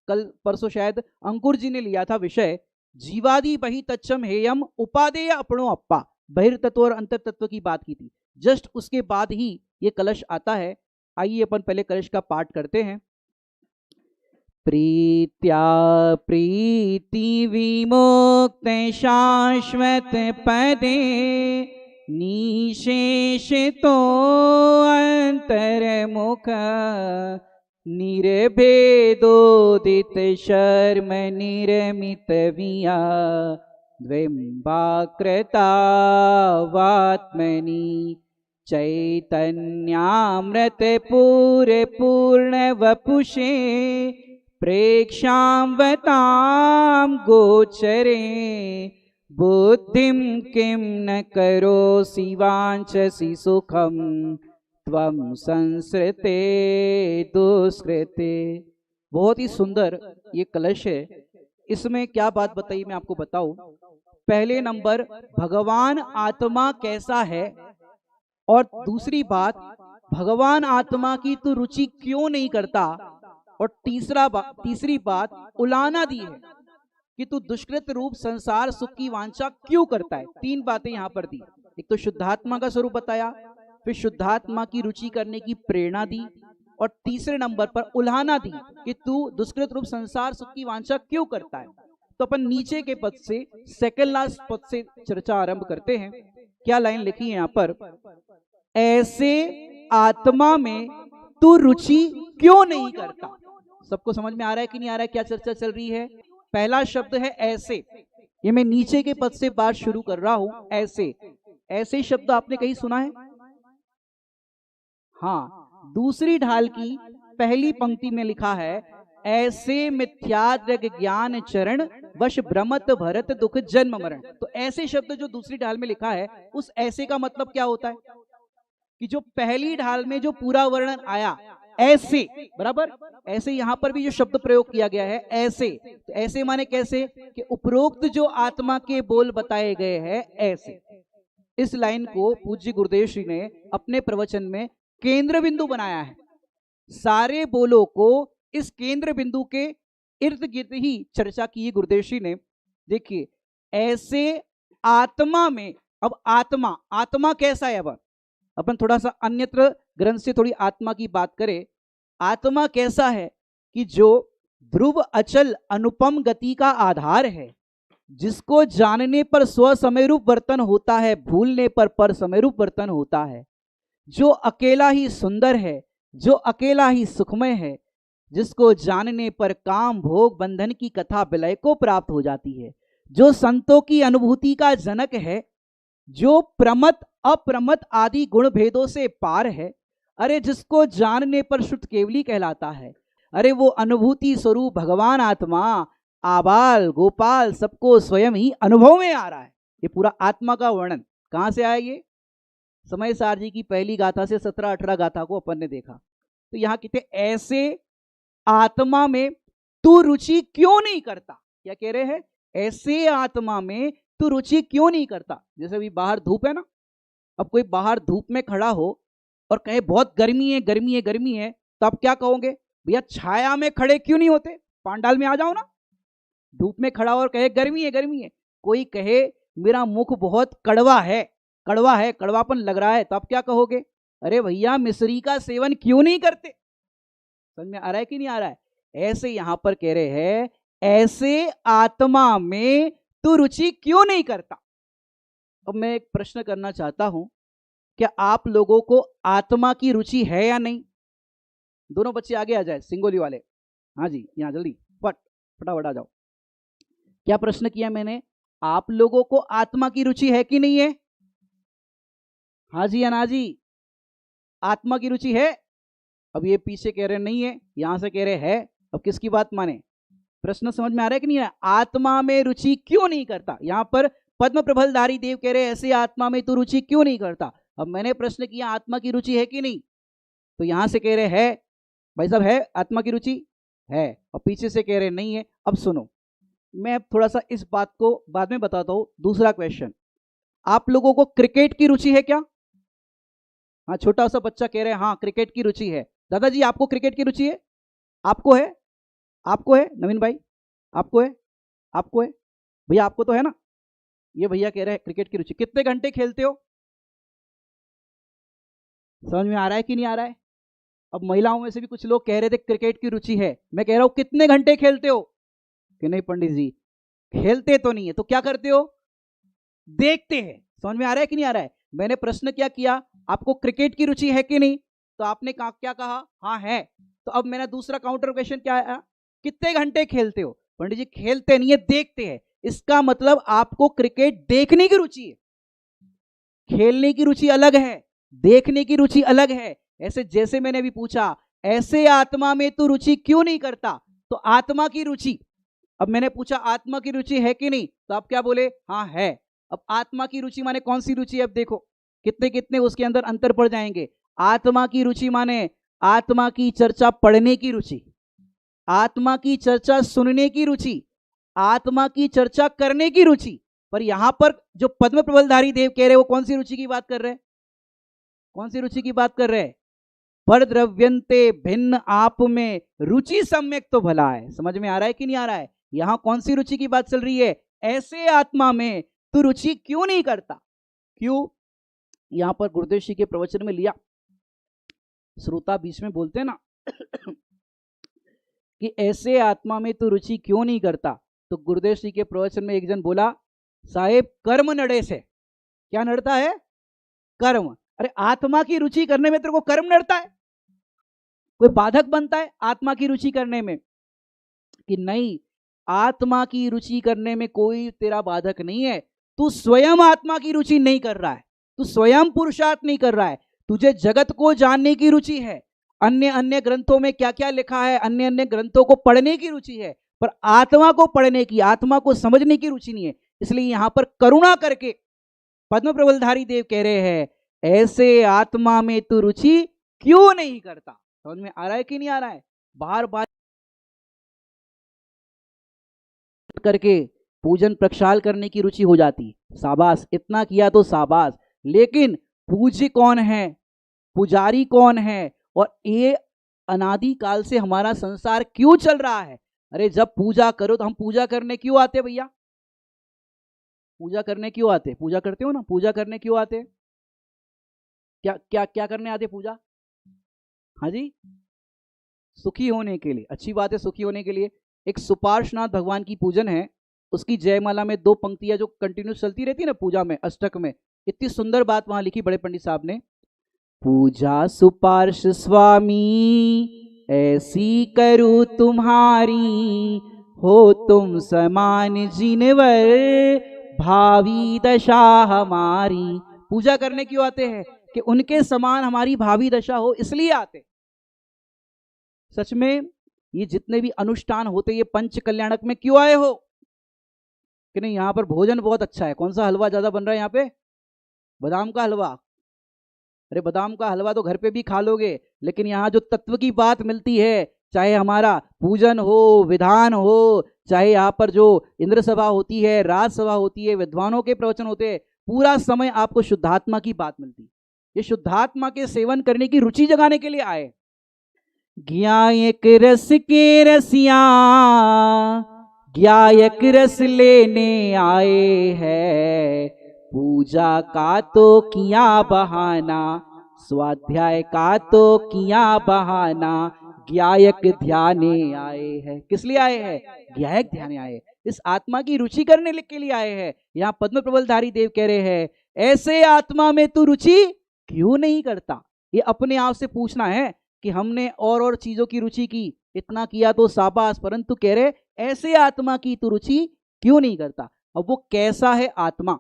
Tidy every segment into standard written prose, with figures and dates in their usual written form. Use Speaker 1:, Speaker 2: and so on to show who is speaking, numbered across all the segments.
Speaker 1: कल परसों शायद अंकुर जी ने लिया था विषय, जीवादि बहि तच्चम हेयम उपादेय अपनो अप्पा, बहिर्तत्व और अंतर तत्व की बात की थी। जस्ट उसके बाद ही ये कलश आता है। आइए अपन पहले कलश का पाठ करते हैं। प्रीत्या प्रीति विमुक्त शाश्वत पदे, निशेषितो अंतर्मुख, निर्भेदोदित शर्म निर्मित विया, द्विम्बाकृतावात्मनि चैतन्यामृत पूरे पूर्ण वपुषे, प्रेक्षावतां गोचरे, बुद्धिं किं न करोसि वाञ्छसि सुखं, त्वं संसृते दुष्कृते। बहुत ही सुंदर ये कलश है। इसमें क्या बात बताई मैं आपको बताऊं। पहले नंबर, भगवान आत्मा कैसा है, और दूसरी बात, भगवान आत्मा की तू रुचि क्यों नहीं करता, और तीसरी बात उलाना दी है कि तू दुष्कृत रूप संसार सुख की वांछा क्यों करता है। तीन बातें यहां पर दी। एक तो शुद्धात्मा का स्वरूप बताया, फिर शुद्धात्मा की रुचि करने की प्रेरणा दी, और तीसरे नंबर पर उल्हाना दी कि तू दुष्कृत रूप संसार सुख की वांछा क्यों करता है। तो अपन नीचे के पद से, सेकंड लास्ट पद से चर्चा आरंभ करते हैं। क्या लाइन लिखी है यहां पर, ऐसे आत्मा में तू रुचि क्यों नहीं करता। सबको समझ में आ रहा है कि नहीं आ रहा है, क्या चर्चा चल रही है। पहला शब्द है ऐसे, ये मैं नीचे के पद से बात शुरू कर रहा हूं। ऐसे, ऐसे शब्द आपने कहीं सुना है। हाँ, दूसरी ढाल की पहली पंक्ति में लिखा है, ऐसे मिथ्याद्रग ज्ञान चरण वश भ्रमत भरत दुख जन्म मरण। तो ऐसे शब्द जो दूसरी ढाल में लिखा है, उस ऐसे का मतलब क्या होता है कि जो पहली ढाल में जो पूरा वर्णन आया ऐसे, बराबर, ऐसे यहां पर भी जो शब्द प्रयोग किया गया है ऐसे, तो ऐसे माने कैसे कि उपरोक्त जो आत्मा के बोल बताए गए हैं ऐसे। इस लाइन को पूज्य गुरुदेव श्री ने अपने प्रवचन में केंद्र बिंदु बनाया है। सारे बोलों को इस केंद्र बिंदु के इर्द गिर्द ही चर्चा की है गुरुदेव श्री ने। देखिए, ऐसे आत्मा में, अब आत्मा, आत्मा कैसा है, अब अपन थोड़ा सा अन्यत्र ग्रंथ से थोड़ी आत्मा की बात करें। आत्मा कैसा है कि जो ध्रुव अचल अनुपम गति का आधार है, जिसको जानने पर स्व समयरूप वर्तन होता है, भूलने पर समयरूप वर्तन होता है, जो अकेला ही सुंदर है, जो अकेला ही सुखमय है, जिसको जानने पर काम भोग बंधन की कथा विलय को प्राप्त हो जाती है, जो संतों की अनुभूति का जनक है, जो प्रमत अप्रमत आदि गुण भेदों से पार है, अरे जिसको जानने पर शुद्ध केवली कहलाता है, अरे वो अनुभूति स्वरूप भगवान आत्मा आबाल गोपाल सबको स्वयं ही अनुभव में आ रहा है। ये पूरा आत्मा का वर्णन कहां से आया, ये समय सार जी की पहली गाथा से 17-18 गाथा को अपन ने देखा। तो यहां कहते ऐसे आत्मा में तू रुचि क्यों नहीं करता। क्या कह रहे हैं, ऐसे आत्मा में तू रुचि क्यों नहीं करता। जैसे अभी बाहर धूप है ना, अब कोई बाहर धूप में खड़ा हो और कहे बहुत गर्मी है गर्मी है गर्मी है, तो आप क्या कहोगे, भैया छाया में खड़े क्यों नहीं होते, पांडाल में आ जाओ ना। धूप में खड़ा और कहे गर्मी है गर्मी है, कोई कहे मेरा मुख बहुत कड़वा है, कड़वा है, कड़वापन लग रहा है, तो आप क्या कहोगे, अरे भैया मिश्री का सेवन क्यों नहीं करते। समझ में आ रहा है कि नहीं आ रहा है। ऐसे यहां पर कह रहे हैं, ऐसे आत्मा में तू रुचि क्यों नहीं करता। अब मैं एक प्रश्न करना चाहता हूं, क्या आप लोगों को आत्मा की रुचि है या नहीं। दोनों बच्चे आगे आ जाए, सिंगोली वाले, हाँ जी, यहां जल्दी फटाफट आ जाओ। क्या प्रश्न किया मैंने, आप लोगों को आत्मा की रुचि है कि नहीं है। हाँ जी या ना जी, आत्मा की रुचि है। अब ये पीछे कह रहे नहीं है, यहां से कह रहे है, अब किसकी बात माने। प्रश्न समझ में आ रहा है कि नहीं है, आत्मा में रुचि क्यों नहीं करता। यहां पर पद्म प्रबलधारी देव कह रहे ऐसे आत्मा में तू रुचि क्यों नहीं करता। अब मैंने प्रश्न किया आत्मा की रुचि है कि नहीं, तो यहां से कह रहे है, भाई साहब है आत्मा की रुचि है, और पीछे से कह रहे नहीं है। अब सुनो, मैं थोड़ा सा इस बात को बाद में बताता हूं। दूसरा क्वेश्चन, आप लोगों को क्रिकेट की रुचि है क्या। हाँ, छोटा सा बच्चा कह रहे हैं हाँ क्रिकेट की रुचि है। दादाजी आपको क्रिकेट की रुचि है, आपको है, आपको है नवीन भाई? आपको है? आपको है भैया? आपको तो है ना? ये भैया कह रहे हैं क्रिकेट की रुचि। कितने घंटे खेलते हो? समझ में आ रहा है कि नहीं आ रहा है? अब महिलाओं में से भी कुछ लोग कह रहे थे क्रिकेट की रुचि है। मैं कह रहा हूं कितने घंटे खेलते हो? कि नहीं पंडित जी, खेलते तो नहीं है, तो क्या करते हो? देखते हैं। समझ में आ रहा है कि नहीं आ रहा है? मैंने प्रश्न क्या किया, आपको क्रिकेट की रुचि है कि नहीं? तो आपने क्या कहा? हाँ है। तो अब मेरा दूसरा काउंटर क्वेश्चन क्या आया, कितने घंटे खेलते हो? पंडित जी खेलते नहीं है, देखते हैं। इसका मतलब आपको क्रिकेट देखने की रुचि है। खेलने की रुचि अलग है, देखने की रुचि अलग है। ऐसे जैसे मैंने अभी पूछा, ऐसे आत्मा में तू रुचि क्यों नहीं करता? तो आत्मा की रुचि। अब मैंने पूछा आत्मा की रुचि है कि नहीं, तो आप क्या बोले? हाँ है। अब आत्मा की रुचि माने कौन सी रुचि? अब देखो कितने कितने उसके अंदर अंतर पड़ जाएंगे। आत्मा की रुचि माने आत्मा की चर्चा पढ़ने की रुचि, आत्मा की चर्चा सुनने की रुचि, आत्मा की चर्चा करने की रुचि। पर यहां पर जो पद्म प्रबलधारी देव कह रहे हैं वो कौन सी रुचि की बात कर रहे हैं? कौन सी रुचि की बात कर रहे हैं? पर द्रव्यंते भिन्न आप में रुचि सम्यक तो भला है। समझ में आ रहा है कि नहीं आ रहा है? यहां कौन सी रुचि की बात चल रही है? ऐसे आत्मा में तू रुचि क्यों नहीं करता? क्यों? यहां पर गुरुदेव जी के प्रवचन में लिया, श्रोता बीच में बोलते हैं ना कि ऐसे आत्मा में तू रुचि क्यों नहीं करता, तो गुरुदेव जी के प्रवचन में एक जन बोला, साहेब कर्म नड़े से। क्या नड़ता है? कर्म। अरे आत्मा की रुचि करने में तेरे को कर्म नड़ता है? कोई बाधक बनता है आत्मा की रुचि करने में? कि नहीं, आत्मा की रुचि करने में कोई तेरा बाधक नहीं है। तू स्वयं आत्मा की रुचि नहीं कर रहा है, तू स्वयं पुरुषार्थ नहीं कर रहा है। तुझे जगत को जानने की रुचि है, अन्य अन्य ग्रंथों में क्या क्या लिखा है, अन्य अन्य ग्रंथों को पढ़ने की रुचि है, पर आत्मा को पढ़ने की, आत्मा को समझने की रुचि नहीं है। इसलिए यहां पर करुणा करके पद्म प्रबलधारी देव कह रहे हैं, ऐसे आत्मा में तू रुचि क्यों नहीं करता? समझ में आ रहा है कि नहीं आ रहा है? बार बार करके पूजन प्रक्षाल करने की रुचि हो जाती, शाबाश, इतना किया तो शाबाश। लेकिन पूज्य कौन है, पुजारी कौन है, और ये अनादि काल से हमारा संसार क्यों चल रहा है? अरे जब पूजा करो तो हम पूजा करने क्यों आते भैया? पूजा करने क्यों आते? पूजा करते हो ना, पूजा करने क्यों आते? क्या क्या क्या करने आते पूजा? हाँ जी, सुखी होने के लिए। अच्छी बात है, सुखी होने के लिए। एक सुपार्श्वनाथ भगवान की पूजन है, उसकी जयमाला में 2 पंक्तियां जो कंटिन्यूस चलती रहती है ना पूजा में, अष्टक में, इतनी सुंदर बात वहां लिखी बड़े पंडित साहब ने, पूजा सुपार्श स्वामी ऐसी करूं तुम्हारी, हो तुम समान जिनवर भावी दशा हमारी। पूजा करने क्यों आते हैं? कि उनके समान हमारी भावी दशा हो, इसलिए आते। सच में ये जितने भी अनुष्ठान होते ये पंच कल्याणक में क्यों आए हो? कि नहीं यहाँ पर भोजन बहुत अच्छा है। कौन सा हलवा ज्यादा बन रहा है यहाँ पे? बादाम का हलवा। अरे बादाम का हलवा तो घर पे भी खा लोगे, लेकिन यहाँ जो तत्व की बात मिलती है, चाहे हमारा पूजन हो, विधान हो, चाहे यहाँ पर जो इंद्र सभा होती है, राजसभा होती है, विद्वानों के प्रवचन होते हैं, पूरा समय आपको शुद्धात्मा की बात मिलती है। ये शुद्धात्मा के सेवन करने की रुचि जगाने के लिए आए। ज्ञायक रस के रसिया ज्ञायक रस लेने आए हैं, पूजा का तो किया बहाना, स्वाध्याय का तो किया बहाना, ज्ञायक ध्याने आए हैं। किस लिए आए हैं? ज्ञायक ध्याने आए, इस आत्मा की रुचि करने के लिए आए हैं। यहाँ पद्म प्रबलधारी देव कह रहे हैं, ऐसे आत्मा में तू रुचि क्यों नहीं करता? ये अपने आप से पूछना है कि हमने और चीजों की रुचि की, इतना किया तो शाबाश, परंतु कह रहे ऐसे आत्मा की तू रुचि क्यों नहीं करता? अब वो कैसा है आत्मा,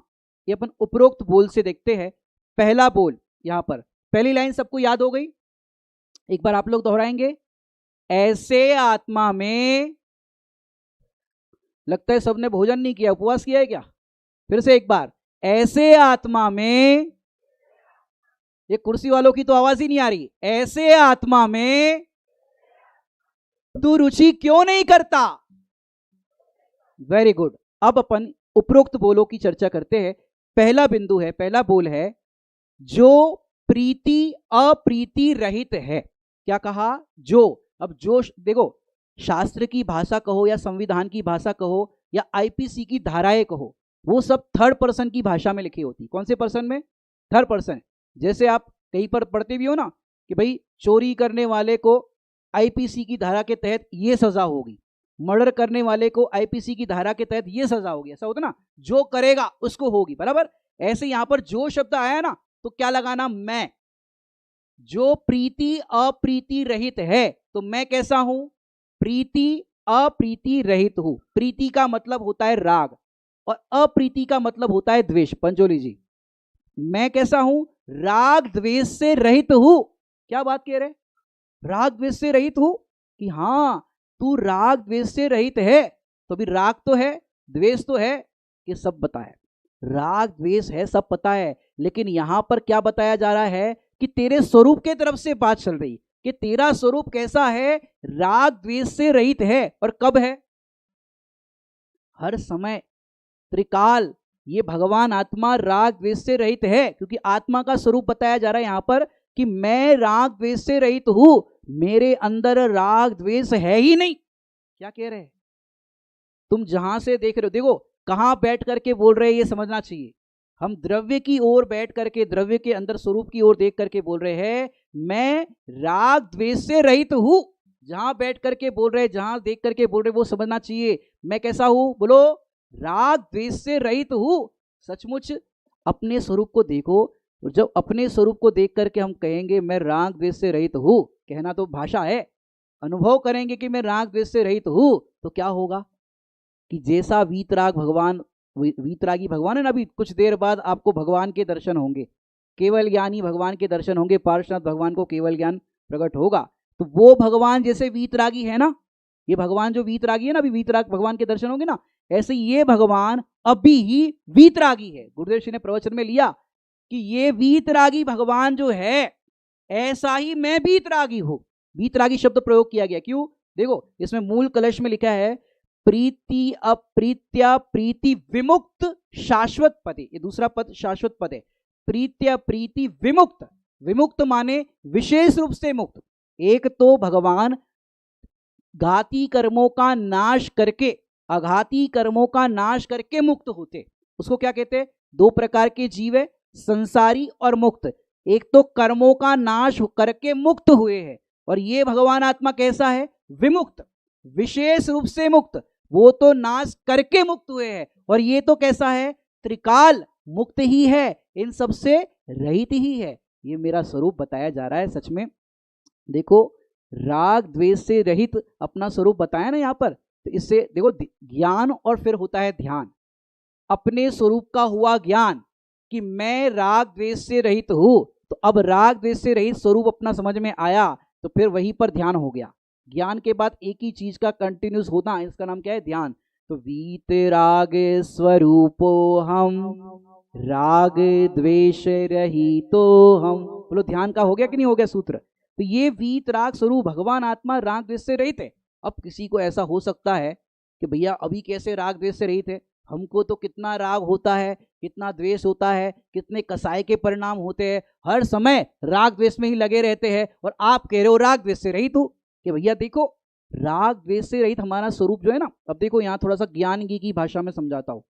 Speaker 1: ये अपन उपरोक्त बोल से देखते हैं। पहला बोल, यहां पर पहली लाइन सबको याद हो गई? एक बार आप लोग दोहराएंगे, ऐसे आत्मा में। लगता है सबने भोजन नहीं किया, उपवास किया है क्या? फिर से एक बार, ऐसे आत्मा में। ये कुर्सी वालों की तो आवाज ही नहीं आ रही। ऐसे आत्मा में तू रुचि क्यों नहीं करता? Very good. अब अपन उपरोक्त बोलों की चर्चा करते हैं। पहला बिंदु है, पहला बोल है, जो प्रीति अप्रीति रहित है। क्या कहा? जो। अब जो देखो, शास्त्र की भाषा कहो या संविधान की भाषा कहो या आईपीसी की धाराएं कहो, वो सब थर्ड पर्सन की भाषा में लिखी होती। कौन से पर्सन में? Third person. जैसे आप कहीं पर पढ़ते भी हो ना कि भाई चोरी करने वाले को आईपीसी की धारा के तहत ये सजा होगी, मर्डर करने वाले को आईपीसी की धारा के तहत ये सजा होगी, ऐसा होता ना, जो करेगा उसको होगी, बराबर। ऐसे यहां पर जो शब्द आया ना तो क्या लगाना? मैं। जो प्रीति अप्रीति रहित है, तो मैं कैसा हूं? प्रीति अप्रीति रहित हूं। प्रीति का मतलब होता है राग और अप्रीति का मतलब होता है द्वेष। पंचोली जी, मैं कैसा हूं? राग द्वेष से रहित हूं। क्या बात कह रहे? राग द्वेष से रहित हूं कि हाँ तू राग द्वेष से रहित है। तो भी राग तो है, द्वेष तो है, ये सब बताया। राग द्वेष है, सब पता है, लेकिन यहां पर क्या बताया जा रहा है कि तेरे स्वरूप के तरफ से बात चल रही कि तेरा स्वरूप कैसा है? राग द्वेष से रहित है। और कब है? हर समय, त्रिकाल। ये भगवान आत्मा राग द्वेष से रहित है, क्योंकि आत्मा का स्वरूप बताया जा रहा है यहां पर कि मैं राग द्वेष से रहित हूं, मेरे अंदर राग द्वेष है ही नहीं। क्या कह रहे हैं? तुम जहां से देख रहे हो, देखो कहां बैठ करके बोल रहे हैं, ये समझना चाहिए। हम द्रव्य की ओर बैठ करके, द्रव्य के अंदर स्वरूप की ओर देख करके बोल रहे हैं मैं राग द्वेष से रहित हूं। जहां बैठ करके बोल रहे हैं, जहां देख करके बोल रहे हैं, वो समझना चाहिए मैं कैसा हूं? बोलो, राग द्वेष से रहित हूं। सचमुच अपने स्वरूप को देखो। तो जब अपने स्वरूप को देख करके हम कहेंगे मैं राग द्वेष से रहित हूं, कहना तो भाषा है, अनुभव करेंगे कि मैं राग द्वेष से रहित हूं, तो क्या होगा कि जैसा वीतराग भगवान, वीतरागी भगवान है ना, अभी कुछ देर बाद आपको भगवान के दर्शन होंगे, केवल ज्ञानी भगवान के दर्शन होंगे, पार्श्वनाथ भगवान को केवल ज्ञान प्रकट होगा। तो वो भगवान जैसे वीतरागी है ना, ये भगवान जो वीतरागी है ना, अभी वीतराग भगवान के दर्शन होंगे ना, ऐसे ये भगवान अभी ही वीतरागी है। गुरुदेव जी ने प्रवचन में लिया कि ये वीतरागी भगवान जो है, ऐसा ही मैं वीतरागी हूं। वीतरागी शब्द प्रयोग किया गया, क्यों? देखो इसमें मूल कलश में लिखा है प्रीति अप्रीत्या प्रीति विमुक्त शाश्वत पदे। ये दूसरा पद शाश्वत पद है। प्रीत्या प्रीति विमुक्त, विमुक्त माने विशेष रूप से मुक्त। एक तो भगवान घाती कर्मों का नाश करके, अघाती कर्मों का नाश करके मुक्त होते, उसको क्या कहते? दो प्रकार के जीव है, संसारी और मुक्त। एक तो कर्मों का नाश करके मुक्त हुए हैं, और ये भगवान आत्मा कैसा है? विमुक्त, विशेष रूप से मुक्त। वो तो नाश करके मुक्त हुए हैं, और ये तो कैसा है? त्रिकाल मुक्त ही है, इन सब से रहित ही है। ये मेरा स्वरूप बताया जा रहा है। सच में देखो, राग द्वेष से रहित अपना स्वरूप बताया ना यहाँ पर, तो इससे देखो ज्ञान और फिर होता है ध्यान। अपने स्वरूप का हुआ ज्ञान कि मैं राग द्वेष से रहित हूं, तो अब राग द्वेष से रहित स्वरूप अपना समझ में आया, तो फिर वहीं पर ध्यान हो गया। ज्ञान के बाद एक ही चीज का कंटिन्यूस होना, इसका नाम क्या है? ध्यान। तो वीतराग स्वरूपो हम राग द्वेष रहितो हम। बोलो ध्यान का हो गया कि नहीं हो गया सूत्र? तो ये वीतराग स्वरूप भगवान आत्मा राग द्वेष से रहित है। अब किसी को ऐसा हो सकता है कि भैया अभी कैसे राग द्वेष से रहित है, हमको तो कितना राग होता है, कितना द्वेष होता है, कितने कसाई के परिणाम होते हैं, हर समय राग द्वेष में ही लगे रहते हैं, और आप कह रहे हो राग द्वेष से रहित हो। कि भैया देखो, राग द्वेष से रहित हमारा स्वरूप जो है ना, अब देखो यहाँ थोड़ा सा ज्ञान की भाषा में समझाता हूं।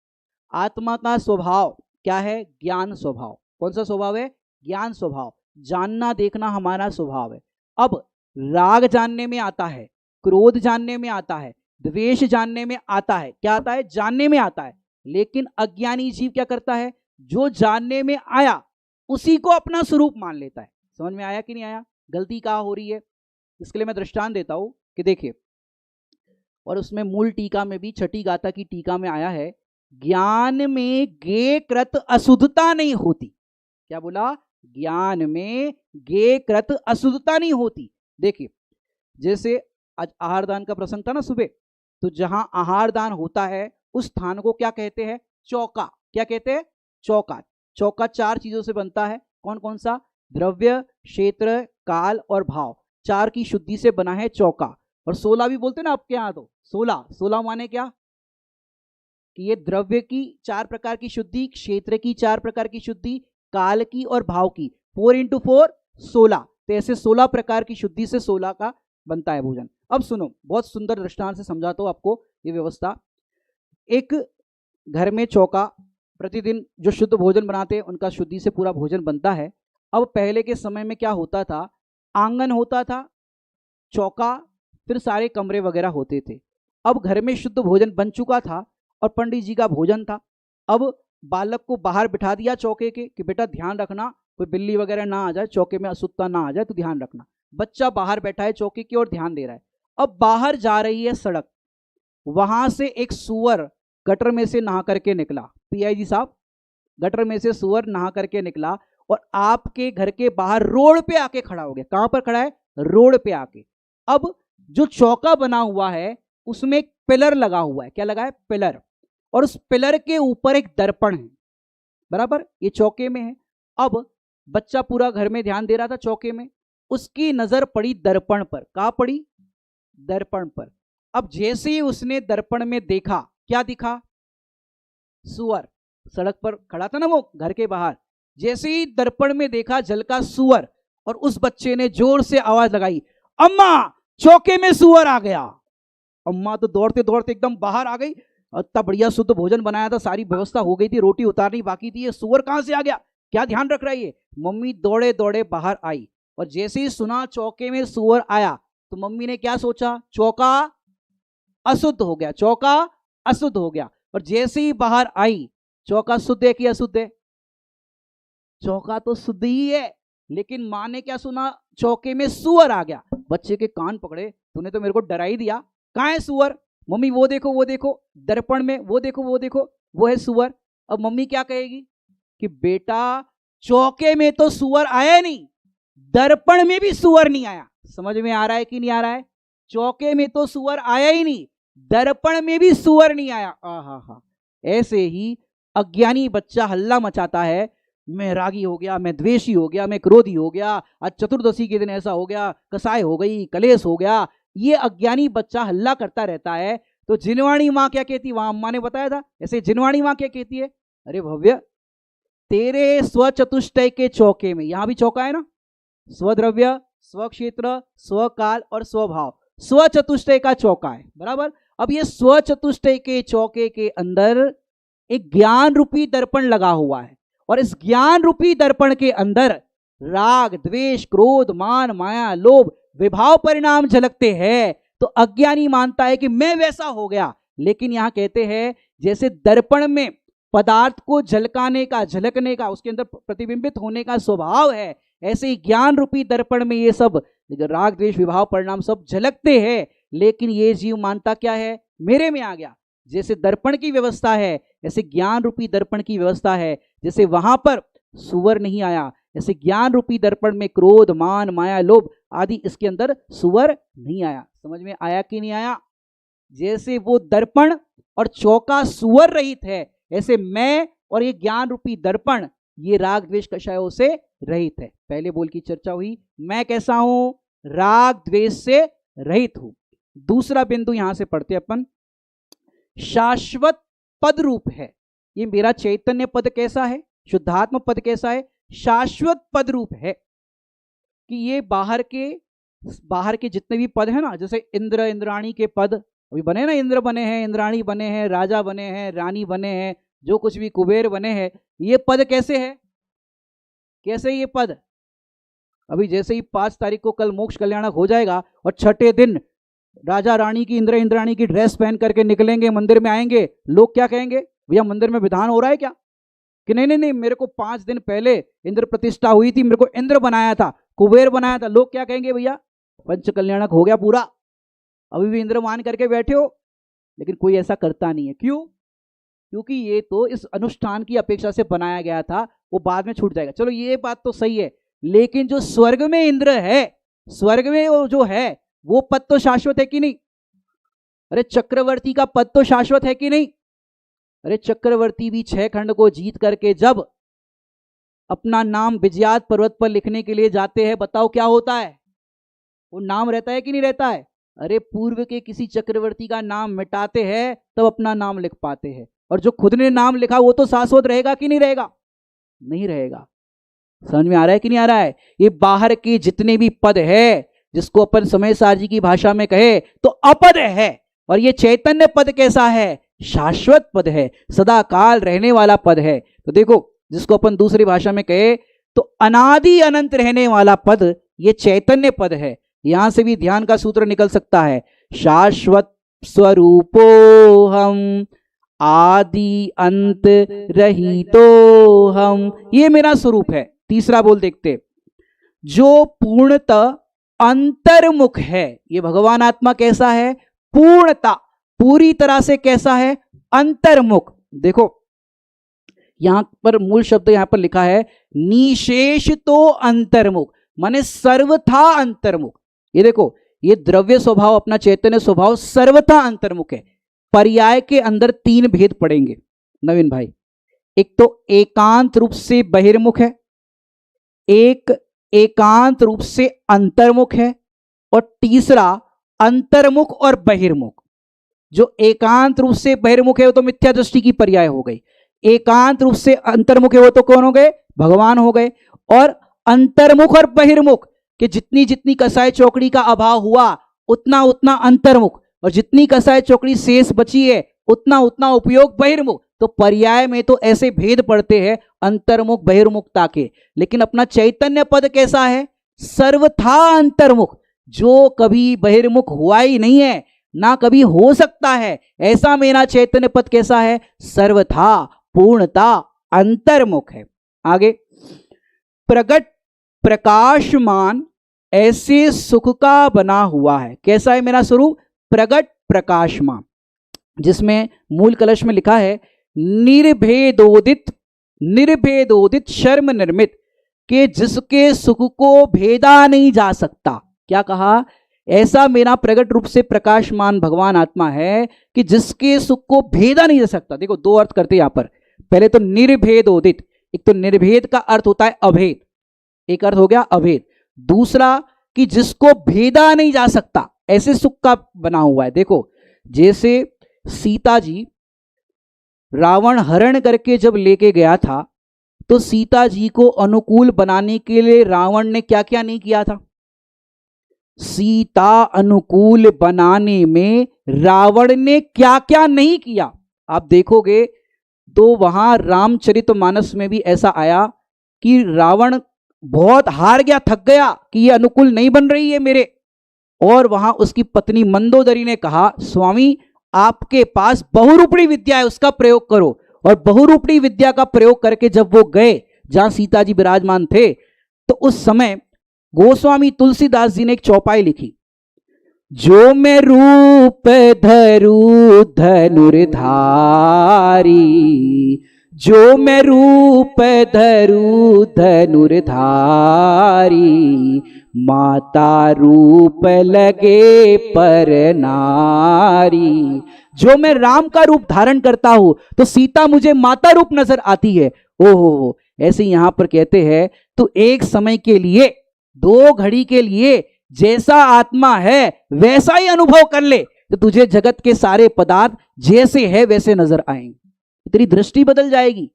Speaker 1: आत्मा का स्वभाव क्या है? ज्ञान स्वभाव। कौन सा स्वभाव है? ज्ञान स्वभाव। जानना देखना हमारा स्वभाव है। अब राग जानने में आता है, क्रोध जानने में आता है, द्वेष जानने में आता है। क्या आता है? जानने में आता है। लेकिन अज्ञानी जीव क्या करता है? जो जानने में आया उसी को अपना स्वरूप मान लेता है। समझ में आया कि नहीं आया? गलती कहाँ हो रही है? इसके लिए मैं दृष्टांत देता हूं कि देखिए, और उसमें मूल टीका में भी, छठी गाथा की टीका में आया है, ज्ञान में गे कृत अशुद्धता नहीं होती। क्या बोला? ज्ञान में गे कृत अशुद्धता नहीं होती। देखिए जैसे आज आहार दान का प्रसंग था ना सुबह, तो जहां आहार दान होता है उस स्थान को क्या कहते हैं? चौका। क्या कहते हैं? चौका। चौका चार चीजों से बनता है। कौन कौन सा? द्रव्य, क्षेत्र, काल और भाव, चार की शुद्धि से बना है चौका। और 16 भी बोलते ना आपके यहाँ, तो 16 माने क्या? कि ये द्रव्य की 4 प्रकार की शुद्धि, क्षेत्र की 4 प्रकार की शुद्धि, काल की और भाव की, 4 into 4 16। तो ऐसे 16 प्रकार की शुद्धि से 16 का बनता है भोजन। अब सुनो, बहुत सुंदर दृष्टांत से समझाता हूं आपको ये व्यवस्था। एक घर में चौका, प्रतिदिन जो शुद्ध भोजन बनाते हैं उनका शुद्धि से पूरा भोजन बनता है। अब पहले के समय में क्या होता था, आंगन होता था, चौका, फिर सारे कमरे वगैरह होते थे। अब घर में शुद्ध भोजन बन चुका था और पंडित जी का भोजन था। अब बालक को बाहर बिठा दिया चौके के कि बेटा ध्यान रखना, कोई बिल्ली वगैरह ना आ जाए, चौके में अशुद्धता ना आ जाए, तो ध्यान रखना। बच्चा बाहर बैठा है चौके की ओर ध्यान दे रहा है। अब बाहर जा रही है सड़क, वहां से एक सुअर गटर में से नहा करके निकला। पीआईजी साहब, गटर में से सुअर नहा करके निकला और आपके घर के बाहर रोड पे आके खड़ा हो गया। कहां पर खड़ा है? रोड पे आके। अब जो चौका बना हुआ है उसमें एक पिलर लगा हुआ है। क्या लगा है? पिलर। और उस पिलर के ऊपर एक दर्पण है, बराबर, ये चौके में है। अब बच्चा पूरा घर में ध्यान दे रहा था चौके में, उसकी नजर पड़ी दर्पण पर। कहां पड़ी? दर्पण पर। अब जैसे ही उसने दर्पण में देखा, क्या दिखा? सुअर। सड़क पर खड़ा था ना वो घर के बाहर, जैसे ही दर्पण में देखा झलका सुअर, और उस बच्चे ने जोर से आवाज लगाई, अम्मा चौके में सुअर आ गया। अम्मा तो दौड़ते दौड़ते एकदम बाहर आ गई। इतना बढ़िया शुद्ध भोजन बनाया था, सारी व्यवस्था हो गई थी, रोटी उतारनी बाकी थी, ये सुअर कहां से आ गया? क्या ध्यान रख रहा है ये? मम्मी दौड़े दौड़े बाहर आई और जैसे ही सुना चौके में सुअर आया तो मम्मी ने क्या सोचा? चौका अशुद्ध हो गया, चौका अशुद्ध हो गया। और जैसे ही बाहर आई, चौका शुद्ध है कि अशुद्ध है? चौका तो शुद्ध ही है, लेकिन मां ने क्या सुना? चौके में सुअर आ गया। बच्चे के कान पकड़े, तूने तो मेरे को डरा ही दिया। कहां है सुअर? मम्मी वो देखो वो देखो, दर्पण में वो देखो वो देखो, वो है सुअर। अब मम्मी क्या कहेगी कि बेटा चौके में तो सुअर आया नहीं, दर्पण में भी सुअर नहीं आया। समझ में आ रहा है कि नहीं आ रहा है? चौके में तो सुअर आया ही नहीं, दर्पण में भी सुअर नहीं आया। आहा, ऐसे ही अज्ञानी बच्चा हल्ला मचाता है, मैं रागी हो गया, मैं द्वेषी हो गया, मैं क्रोधी हो गया, आज चतुर्दशी के दिन ऐसा हो गया, कसाय हो गई, कलेश हो गया। ये अज्ञानी बच्चा हल्ला करता रहता है। तो जिनवाणी माँ क्या कहती? वहां अम्मा ने बताया था, ऐसे जिनवाणी माँ क्या कहती है? अरे भव्य, तेरे स्वचतुष्टय के चौके में, यहां भी चौका है ना, स्वद्रव्य, स्वक्षेत्र, स्वकाल और स्वभाव, स्वचतुष्टय का चौका है, बराबर। अब ये स्वचतुष्टय के चौके के अंदर एक ज्ञान रूपी दर्पण लगा हुआ है, और इस ज्ञान रूपी दर्पण के अंदर राग, द्वेष, क्रोध, मान, माया, लोभ, विभाव परिणाम झलकते हैं। तो अज्ञानी मानता है कि मैं वैसा हो गया, लेकिन यहां कहते हैं जैसे दर्पण में पदार्थ को झलकाने का, झलकने का, उसके अंदर प्रतिबिंबित होने का स्वभाव है, ऐसे ही ज्ञान रूपी दर्पण में ये सब राग, द्वेष, विभाव परिणाम सब झलकते हैं। लेकिन ये जीव मानता क्या है? मेरे में आ गया। जैसे दर्पण की व्यवस्था है, ऐसे ज्ञान रूपी दर्पण की व्यवस्था है। जैसे वहां पर सुअर नहीं आया, ऐसे ज्ञान रूपी दर्पण में क्रोध, मान, माया, लोभ आदि, इसके अंदर सुअर नहीं आया। समझ में आया कि नहीं आया? जैसे वो दर्पण और चौका सुअर रहित है, ऐसे मैं और ये ज्ञान रूपी दर्पण ये राग, द्वेष, कषायों से रहित है। पहले बोल की चर्चा हुई, मैं कैसा हूं? राग, द्वेष से रहित हूं। दूसरा बिंदु यहां से पढ़ते अपन, शाश्वत पद रूप है। ये मेरा चैतन्य पद कैसा है? शुद्धात्म पद कैसा है? शाश्वत पद रूप है। कि ये बाहर के जितने भी पद है ना, जैसे इंद्र, इंद्राणी के पद अभी बने ना, इंद्र बने हैं, इंद्राणी बने हैं, राजा बने हैं, रानी बने हैं, जो कुछ भी कुबेर बने हैं, ये पद कैसे है? कैसे ये पद? अभी जैसे ही 5 तारीख को कल मोक्ष कल्याणक हो जाएगा और छठे दिन राजा रानी की, इंद्र इंद्राणी की ड्रेस पहन करके निकलेंगे, मंदिर में आएंगे, लोग क्या कहेंगे? भैया मंदिर में विधान हो रहा है क्या? कि नहीं नहीं नहीं, मेरे को 5 दिन पहले इंद्र प्रतिष्ठा हुई थी, मेरे को इंद्र बनाया था, कुबेर बनाया था। लोग क्या कहेंगे? भैया पंच कल्याणक हो गया पूरा, अभी भी इंद्र मान करके बैठे हो। लेकिन कोई ऐसा करता नहीं है। क्यों? क्योंकि ये तो इस अनुष्ठान की अपेक्षा से बनाया गया था, वो बाद में छूट जाएगा। चलो ये बात तो सही है, लेकिन जो स्वर्ग में इंद्र है, स्वर्ग में वो जो है, वो पद तो शाश्वत है कि नहीं? अरे चक्रवर्ती का पद तो शाश्वत है कि नहीं? अरे चक्रवर्ती भी 6 खंड को जीत करके जब अपना नाम विजयात पर्वत पर लिखने के लिए जाते हैं, बताओ क्या होता है? वो नाम रहता है कि नहीं रहता है? अरे पूर्व के किसी चक्रवर्ती का नाम मिटाते हैं तब अपना नाम लिख पाते हैं, और जो खुद ने नाम लिखा वो तो शाश्वत रहेगा कि नहीं रहेगा? नहीं रहेगा। समझ में आ रहा है कि नहीं आ रहा है? ये बाहर के जितने भी पद है, जिसको अपन समय सार जी की भाषा में कहे तो अपद है। और ये चैतन्य पद कैसा है? शाश्वत पद है, सदा काल रहने वाला पद है। तो देखो, जिसको अपन दूसरी भाषा में कहे तो अनादि अनंत रहने वाला पद ये चैतन्य पद है। यहां से भी ध्यान का सूत्र निकल सकता है, शाश्वत स्वरूपो हम आदि अंत रहितो हम, ये मेरा स्वरूप है। तीसरा बोल देखते, जो पूर्णतः अंतर्मुख है। ये भगवान आत्मा कैसा है? पूर्णता, पूरी तरह से कैसा है? अंतर्मुख। देखो यहां पर मूल शब्द यहां पर लिखा है निशेष तो अंतर्मुख, माने सर्वथा अंतर्मुख। ये देखो, ये द्रव्य स्वभाव अपना चैतन्य स्वभाव सर्वथा अंतर्मुख है। पर्याय के अंदर तीन भेद पड़ेंगे नवीन भाई। एक तो एकांत रूप से बहिर्मुख है, एक एकांत रूप से अंतर्मुख है, और तीसरा अंतर्मुख और बहिर्मुख। जो एकांत रूप से बहिर्मुख है वो तो मिथ्या दृष्टि की पर्याय हो गई, एकांत रूप से अंतर्मुख है वो तो कौन हो गए? भगवान हो गए। और अंतर्मुख और बहिर्मुख कि जितनी जितनी कसाई चौकड़ी का अभाव हुआ उतना उतना अंतर्मुख, और जितनी कसाई चौकड़ी शेष बची है उतना उतना उपयोग बहिर्मुख। तो पर्याय में तो ऐसे भेद पड़ते हैं अंतर्मुख बहिर्मुखता के। लेकिन अपना चैतन्य पद कैसा है? सर्वथा अंतर्मुख, जो कभी बहिर्मुख हुआ ही नहीं है, ना कभी हो सकता है, ऐसा मेरा चैतन्य पद कैसा है? सर्वथा पूर्णता अंतर्मुख है। आगे, प्रगट प्रकाशमान ऐसे सुख का बना हुआ है। कैसा है मेरा स्वरूप? प्रगट प्रकाशमान, जिसमें मूल कलश में लिखा है निर्भेदोदित, निर्भेदोदित शर्म निर्मित, के जिसके सुख को भेदा नहीं जा सकता। क्या कहा? ऐसा मेरा प्रगट रूप से प्रकाशमान भगवान आत्मा है कि जिसके सुख को भेदा नहीं जा सकता। देखो दो अर्थ करते यहां पर, पहले तो निर्भेदोदित, एक तो निर्भेद का अर्थ होता है अभेद, एक अर्थ हो गया अभेद, दूसरा कि जिसको भेदा नहीं जा सकता, ऐसे सुख का बना हुआ है। देखो जैसे सीता जी रावण हरण करके जब लेके गया था तो सीता जी को अनुकूल बनाने के लिए रावण ने क्या क्या नहीं किया था? सीता अनुकूल बनाने में रावण ने क्या क्या नहीं किया आप देखोगे तो वहां रामचरितमानस में भी ऐसा आया कि रावण बहुत हार गया, थक गया कि ये अनुकूल नहीं बन रही है मेरे। और वहां उसकी पत्नी मंदोदरी ने कहा, स्वामी आपके पास बहुरूपणी विद्या है, उसका प्रयोग करो। और बहुरूपणी विद्या का प्रयोग करके जब वो गए जहां सीता जी विराजमान थे, तो उस समय गोस्वामी तुलसीदास जी ने एक चौपाई लिखी, जो मैं रूप धरू धनुर्धारी, जो मैं रूप धरू धनुर्धारी, माता रूप लगे पर नारी। जो मैं राम का रूप धारण करता हूं तो सीता मुझे माता रूप नजर आती है। ओहो, ऐसे यहां पर कहते हैं तो एक समय के लिए, दो घड़ी के लिए जैसा आत्मा है वैसा ही अनुभव कर ले तो तुझे जगत के सारे पदार्थ जैसे है वैसे नजर आएंगे, तेरी दृष्टि बदल जाएगी।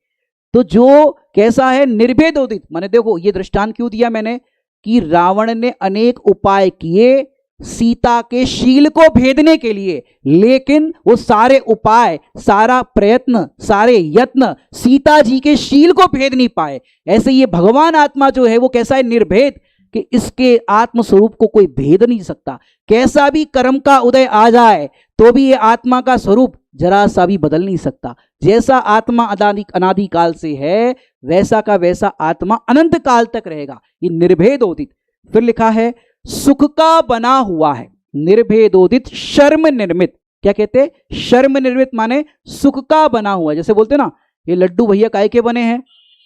Speaker 1: तो जो कैसा है? निर्भेदोदित। मैंने देखो ये दृष्टांत क्यों दिया मैंने कि रावण ने अनेक उपाय किए सीता के शील को भेदने के लिए, लेकिन वो सारे उपाय, सारा प्रयत्न, सारे यत्न सीता जी के शील को भेद नहीं पाए। ऐसे ये भगवान आत्मा जो है वो कैसा है? निर्भेद, कि इसके आत्म स्वरूप को कोई भेद नहीं सकता। कैसा भी कर्म का उदय आ जाए तो भी ये आत्मा का स्वरूप जरा सा भी बदल नहीं सकता। जैसा आत्मा अनादि काल से है वैसा का वैसा आत्मा अनंत काल तक रहेगा। ये निर्भेदोदित। फिर लिखा है सुख का बना हुआ है, निर्भेदोदित शर्म निर्मित। क्या कहते? शर्म निर्मित माने सुख का बना हुआ है। जैसे बोलते ना ये लड्डू भैया काय के बने हैं?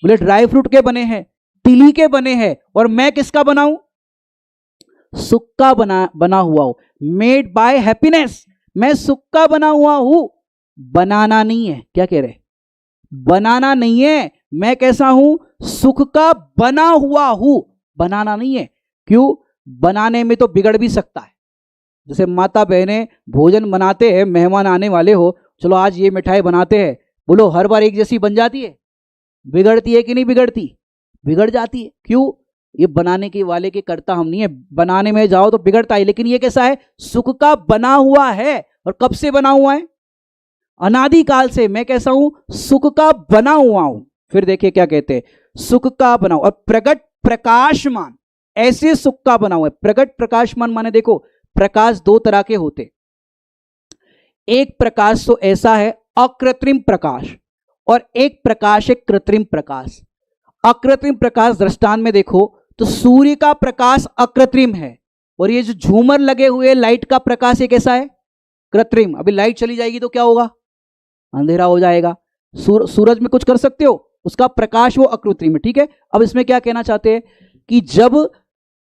Speaker 1: बोले ड्राई फ्रूट के बने हैं, तिली के बने हैं। और मैं किसका बनाऊं? सुख का बना हुआ हूं, मेड बाय हैप्पीनेस। मैं सुख का बना हुआ हूं, बनाना नहीं है। क्या कह रहे? बनाना नहीं है। मैं कैसा हूं? सुख का बना हुआ हूं, बनाना नहीं है। क्यों? बनाने में तो बिगड़ भी सकता है। जैसे माता बहनें भोजन बनाते हैं, मेहमान आने वाले हो, चलो आज ये मिठाई बनाते हैं, बोलो हर बार एक जैसी बन जाती है? बिगड़ती है कि नहीं बिगड़ती? बिगड़ जाती है। क्यों? ये बनाने के वाले के कर्ता हम नहीं है, बनाने में जाओ तो बिगड़ता है, लेकिन ये कैसा है, सुख का बना हुआ है। और कब से बना हुआ है, अनादि काल से मैं कैसा हूं, सुख का बना हुआ हूं। फिर देखिए क्या कहते हैं, सुख का बना हुआ, और प्रकट प्रकाशमान, ऐसे सुख का बना हुआ है। प्रकट प्रकाशमान माने देखो, प्रकाश दो तरह के होते, एक प्रकाश तो ऐसा है अकृत्रिम प्रकाश, और एक प्रकाश है कृत्रिम प्रकाश। अकृत्रिम प्रकाश दृष्टांत में देखो तो सूर्य का प्रकाश अकृत्रिम है, और ये जो झूमर लगे हुए लाइट का प्रकाश ये कैसा है, कृत्रिम। अभी लाइट चली जाएगी तो क्या होगा, अंधेरा हो जाएगा। सूरज में कुछ कर सकते हो, उसका प्रकाश वो अकृत्रिम है, ठीक है। अब इसमें क्या कहना चाहते हैं कि जब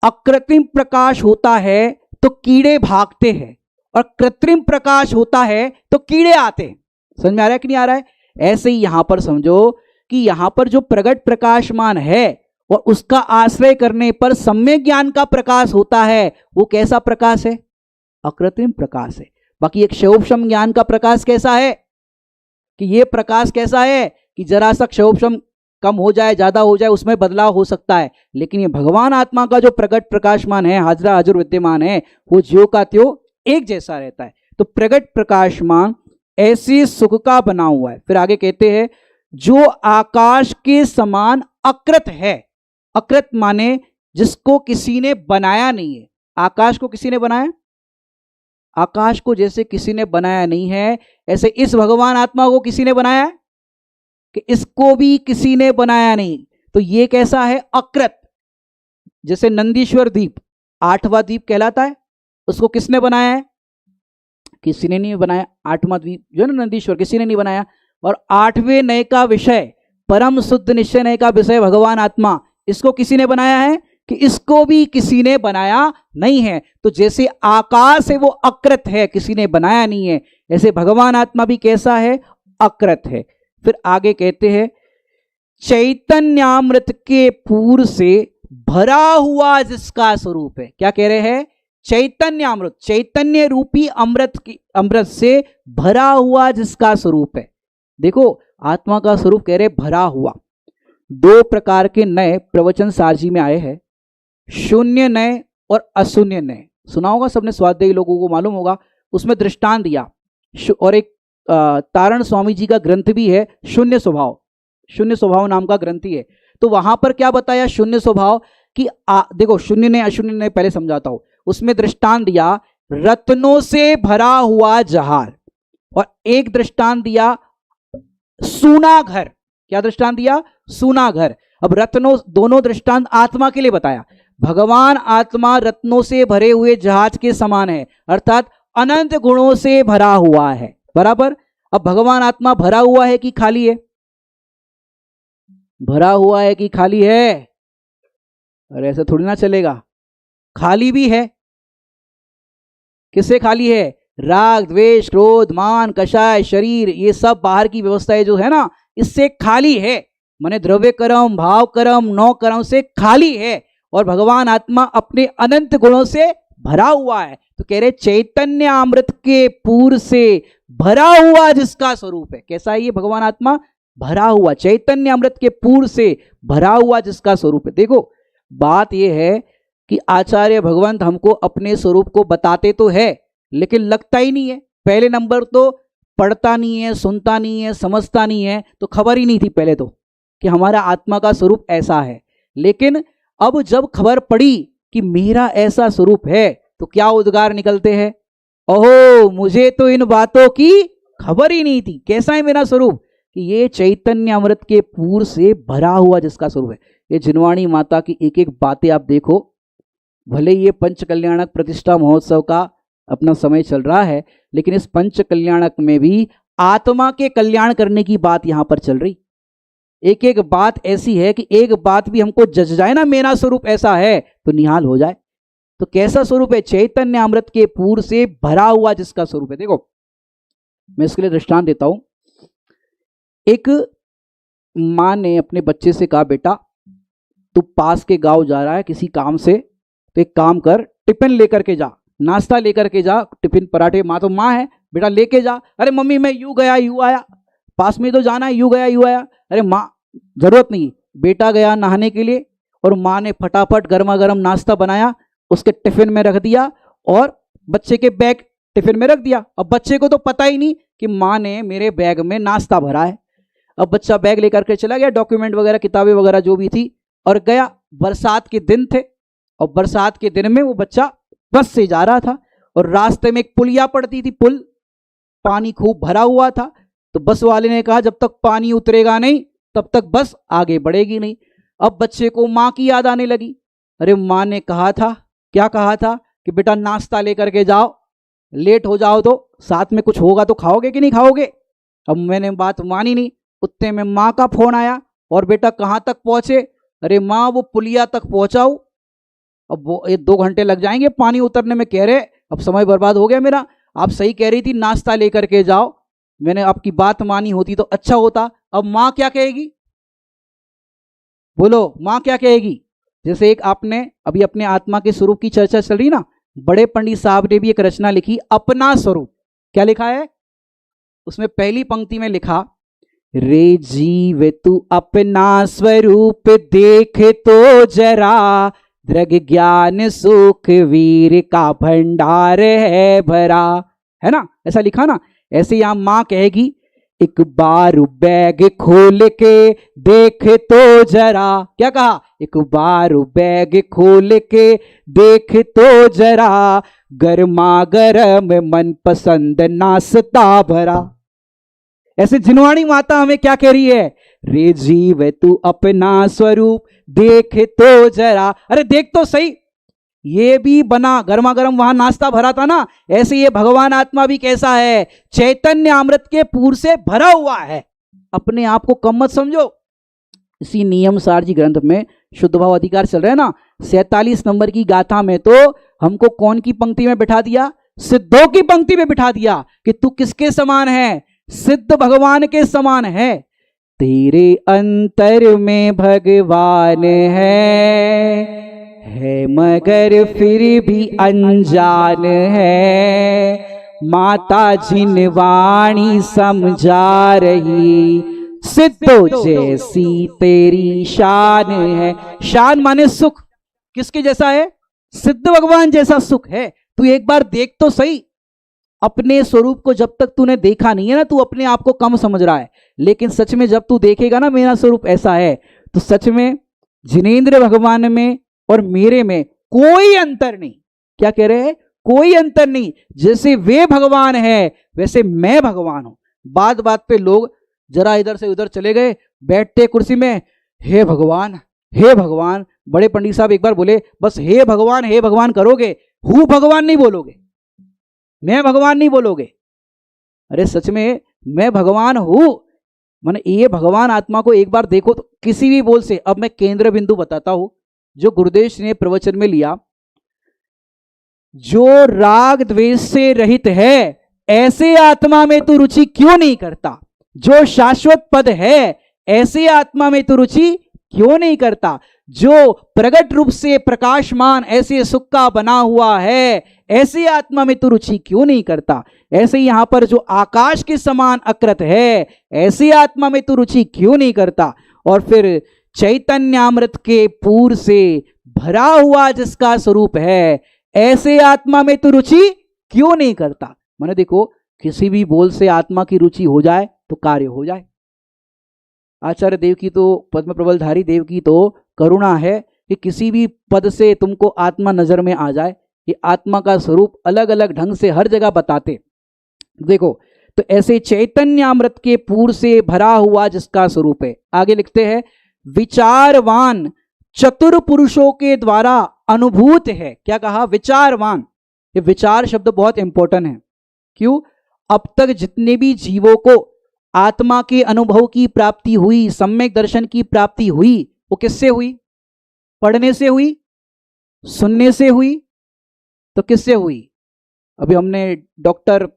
Speaker 1: अकृत्रिम प्रकाश होता है तो कीड़े भागते हैं, और कृत्रिम प्रकाश होता है तो कीड़े आते हैं। समझ में आ रहा है कि नहीं आ रहा है। ऐसे ही यहां पर समझो कि यहां पर जो प्रगट प्रकाशमान है और उसका आश्रय करने पर सम्यक ज्ञान का प्रकाश होता है, वो कैसा प्रकाश है, अकृत्रिम प्रकाश है। बाकी एक क्षयोपशम ज्ञान का प्रकाश कैसा है, कि ये प्रकाश कैसा है कि जरा सा क्षयोपशम कम हो जाए ज्यादा हो जाए उसमें बदलाव हो सकता है, लेकिन ये भगवान आत्मा का जो प्रगट प्रकाशमान है, हाजरा हाजुर विद्यमान है, वो ज्यो का त्यों एक जैसा रहता है। तो प्रगट प्रकाशमान ऐसी सुख का बना हुआ है। फिर आगे कहते हैं जो आकाश के समान अकृत है। अकृत माने जिसको किसी ने बनाया नहीं है। आकाश को किसी ने बनाया, आकाश को जैसे किसी ने बनाया नहीं है, ऐसे इस भगवान आत्मा को किसी ने बनाया है कि इसको भी किसी ने बनाया नहीं। तो ये कैसा है, अकृत। जैसे नंदीश्वर द्वीप 8वां द्वीप कहलाता है, उसको किसने बनाया है, किसी ने नहीं बनाया। 8वां द्वीप जो है ना नंदीश्वर, किसी ने नहीं बनाया। और 8वें नय का विषय, परम शुद्ध निश्चय नय का विषय भगवान आत्मा, इसको किसी ने बनाया है कि इसको भी किसी ने बनाया नहीं है। तो जैसे आकाश है वो अकृत है, किसी ने बनाया नहीं है, ऐसे भगवान आत्मा भी कैसा है, अकृत है। फिर आगे कहते हैं चैतन्यामृत के पूर से भरा हुआ जिसका स्वरूप है। क्या कह रहे हैं, चैतन्यामृत, चैतन्य रूपी अमृत से भरा हुआ जिसका स्वरूप है। देखो आत्मा का स्वरूप कह रहे भरा हुआ। 2 प्रकार के नए प्रवचन सारजी में आए हैं, शून्य नय और अशून्य नय। सुना होगा सबने, स्वाध्यायी लोगों को मालूम होगा। उसमें दृष्टांत दिया, और एक तारण स्वामी जी का ग्रंथ भी है शून्य स्वभाव, शून्य स्वभाव नाम का ग्रंथी है। तो वहां पर क्या बताया शून्य स्वभाव कि देखो शून्य ने अशून्य ने पहले समझाता हूं। उसमें दृष्टांत दिया रत्नों से भरा हुआ जहाज, और एक दृष्टांत दिया सूना घर। क्या दृष्टांत दिया, सूना घर। अब रत्नों, दोनों दृष्टांत आत्मा के लिए बताया। भगवान आत्मा रत्नों से भरे हुए जहाज के समान है, अर्थात अनंत गुणों से भरा हुआ है, बराबर। अब भगवान आत्मा भरा हुआ है कि खाली है, भरा हुआ है कि खाली है, अरे ऐसा थोड़ी ना चलेगा, खाली भी है। किससे खाली है, राग द्वेष क्रोध मान कषाय शरीर, ये सब बाहर की व्यवस्थाएं जो है ना, इससे खाली है। माने द्रव्य कर्म भाव कर्म 9 कर्म से खाली है, और भगवान आत्मा अपने अनंत गुणों से भरा हुआ है। तो कह रहे चैतन्य अमृत के पूर से भरा हुआ जिसका स्वरूप है। कैसा है ये भगवान आत्मा, भरा हुआ, चैतन्य अमृत के पूर से भरा हुआ जिसका स्वरूप है। देखो बात यह है कि आचार्य भगवंत हमको अपने स्वरूप को बताते तो है, लेकिन लगता ही नहीं है। पहले नंबर तो पढ़ता नहीं है, सुनता नहीं है, समझता नहीं है, तो खबर ही नहीं थी पहले तो कि हमारा आत्मा का स्वरूप ऐसा है। लेकिन अब जब खबर पड़ी कि मेरा ऐसा स्वरूप है, तो क्या उद्गार निकलते हैं, ओहो मुझे तो इन बातों की खबर ही नहीं थी। कैसा है मेरा स्वरूप, कि ये चैतन्य अमृत के पूर से भरा हुआ जिसका स्वरूप है। ये जिनवाणी माता की एक एक बातें आप देखो, भले ये पंच कल्याणक प्रतिष्ठा महोत्सव का अपना समय चल रहा है, लेकिन इस पंच कल्याणक में भी आत्मा के कल्याण करने की बात यहां पर चल रही। एक एक बात ऐसी है कि एक बात भी हमको जज जाए ना, मेरा स्वरूप ऐसा है, तो निहाल हो जाए। तो कैसा स्वरूप है, चैतन्य अमृत के पूर से भरा हुआ जिसका स्वरूप है। देखो मैं इसके लिए दृष्टांत देता हूं। एक मां ने अपने बच्चे से कहा, बेटा तू पास के गांव जा रहा है किसी काम से, तो एक काम कर, टिफिन लेकर के जा, नाश्ता लेकर के जा, टिफिन पराठे, माँ तो माँ है, बेटा लेके जा। अरे मम्मी मैं यूं गया यूं आया, पास में तो जाना है, यूं गया यूं आया। अरे माँ जरूरत नहीं, बेटा गया नहाने के लिए और माँ ने फटाफट गर्मा गर्म नाश्ता बनाया, उसके टिफिन में रख दिया और बच्चे के बैग टिफिन में रख दिया। अब बच्चे को तो पता ही नहीं कि माँ ने मेरे बैग में नाश्ता भरा है। अब बच्चा बैग लेकर के चला गया, डॉक्यूमेंट वगैरह किताबें वगैरह जो भी थी, और गया। बरसात के दिन थे और बरसात के दिन में वो बच्चा बस से जा रहा था और रास्ते में एक पुलिया पड़ती थी, पुल, पानी खूब भरा हुआ था। तो बस वाले ने कहा जब तक पानी उतरेगा नहीं तब तक बस आगे बढ़ेगी नहीं। अब बच्चे को माँ की याद आने लगी। अरे माँ ने कहा था, क्या कहा था कि बेटा नाश्ता लेकर के जाओ, लेट हो जाओ तो साथ में कुछ होगा तो खाओगे कि नहीं खाओगे। अब मैंने बात मानी नहीं। उतने में माँ का फोन आया, और बेटा कहाँ तक पहुंचे। अरे माँ वो पुलिया तक पहुंचाऊ, अब वो 2 घंटे लग जाएंगे पानी उतरने में। कह रहे अब समय बर्बाद हो गया मेरा, आप सही कह रही थी नाश्ता लेकर के जाओ, मैंने आपकी बात मानी होती तो अच्छा होता। अब माँ क्या कहेगी, बोलो माँ क्या कहेगी। जैसे एक आपने अभी अपने आत्मा के स्वरूप की चर्चा चल रही ना, बड़े पंडित साहब ने भी एक रचना लिखी, अपना स्वरूप। क्या लिखा है उसमें, पहली पंक्ति में लिखा, रे जीव तू अपना स्वरूप देख तो जरा, दृग ज्ञान सुख वीर का भंडार है भरा, है ना, ऐसा लिखा ना। ऐसे यहां मां कहेगी, एक बार बैग खोल के देख तो जरा, क्या कहा, एक बार बैग खोल के देख तो जरा, गर्मा गर्म मन पसंद नाश्ता भरा। ऐसे जिनवाणी माता हमें क्या कह रही है, रे जीव तू अपना स्वरूप देख तो जरा। अरे देख तो सही, ये भी बना गर्मा गर्म वहां नाश्ता भरा था ना, ऐसे ये भगवान आत्मा भी कैसा है, चैतन्य अमृत के पूर से भरा हुआ है। अपने आप को कम मत समझो। इसी नियम सार जी ग्रंथ में शुद्ध भाव अधिकार चल रहा है ना, 47 नंबर की गाथा में तो हमको कौन की पंक्ति में बिठा दिया, सिद्धों की पंक्ति में बिठा दिया कि तू किसके समान है, सिद्ध भगवान के समान है। तेरे अंतर में भगवान है मगर फिर भी अनजान है, माता जिनवाणी समझा रही, सिद्धो जैसी तेरी शान है। शान माने सुख, किसके जैसा है, सिद्ध भगवान जैसा सुख है। तू एक बार देख तो सही अपने स्वरूप को, जब तक तूने देखा नहीं है ना, तू अपने आप को कम समझ रहा है, लेकिन सच में जब तू देखेगा ना मेरा स्वरूप ऐसा है, तो सच में जिनेंद्र भगवान में और मेरे में कोई अंतर नहीं। क्या कह रहे हैं, कोई अंतर नहीं। जैसे वे भगवान है वैसे मैं भगवान हूं। बात बात पे लोग जरा इधर से उधर चले गए, बैठते कुर्सी में, हे भगवान हे भगवान। बड़े पंडित साहब एक बार बोले, बस हे भगवान करोगे, हूं भगवान नहीं बोलोगे, मैं भगवान नहीं बोलोगे। अरे सच में मैं भगवान हूं, माने ये भगवान आत्मा को एक बार देखो तो किसी भी बोल से। अब मैं केंद्र बिंदु बताता हूं जो गुरुदेव ने प्रवचन में लिया, जो राग द्वेष से रहित है ऐसे आत्मा में तू रुचि क्यों नहीं करता, जो शाश्वत पद है ऐसे आत्मा में तू रुचि क्यों नहीं करता, जो प्रगट रूप से प्रकाशमान ऐसे सुख का बना हुआ है ऐसे आत्मा में तू रुचि क्यों नहीं करता। ऐसे यहां पर जो आकाश के समान अकृत है ऐसी आत्मा में तू रुचि क्यों नहीं करता। और फिर चैतन्यामृत के पूर से भरा हुआ जिसका स्वरूप है ऐसे आत्मा में तू रुचि क्यों नहीं करता। माने देखो, किसी भी बोल से आत्मा की रुचि हो जाए तो कार्य हो जाए। आचार्य देव की तो, पद्म प्रबलधारी देव की तो करुणा है कि किसी भी पद से तुमको आत्मा नजर में आ जाए। ये आत्मा का स्वरूप अलग अलग ढंग से हर जगह बताते। देखो तो ऐसे चैतन्यामृत के पूर से भरा हुआ जिसका स्वरूप है। आगे लिखते हैं, विचारवान चतुर पुरुषों के द्वारा अनुभूत है। क्या कहा, विचारवान। ये विचार शब्द बहुत इंपॉर्टेंट है। क्यों, अब तक जितने भी जीवों को आत्मा के अनुभव की प्राप्ति हुई, सम्यक दर्शन की प्राप्ति हुई, वो किससे हुई, पढ़ने से हुई, सुनने से हुई, तो किससे हुई। अभी हमने डॉक्टर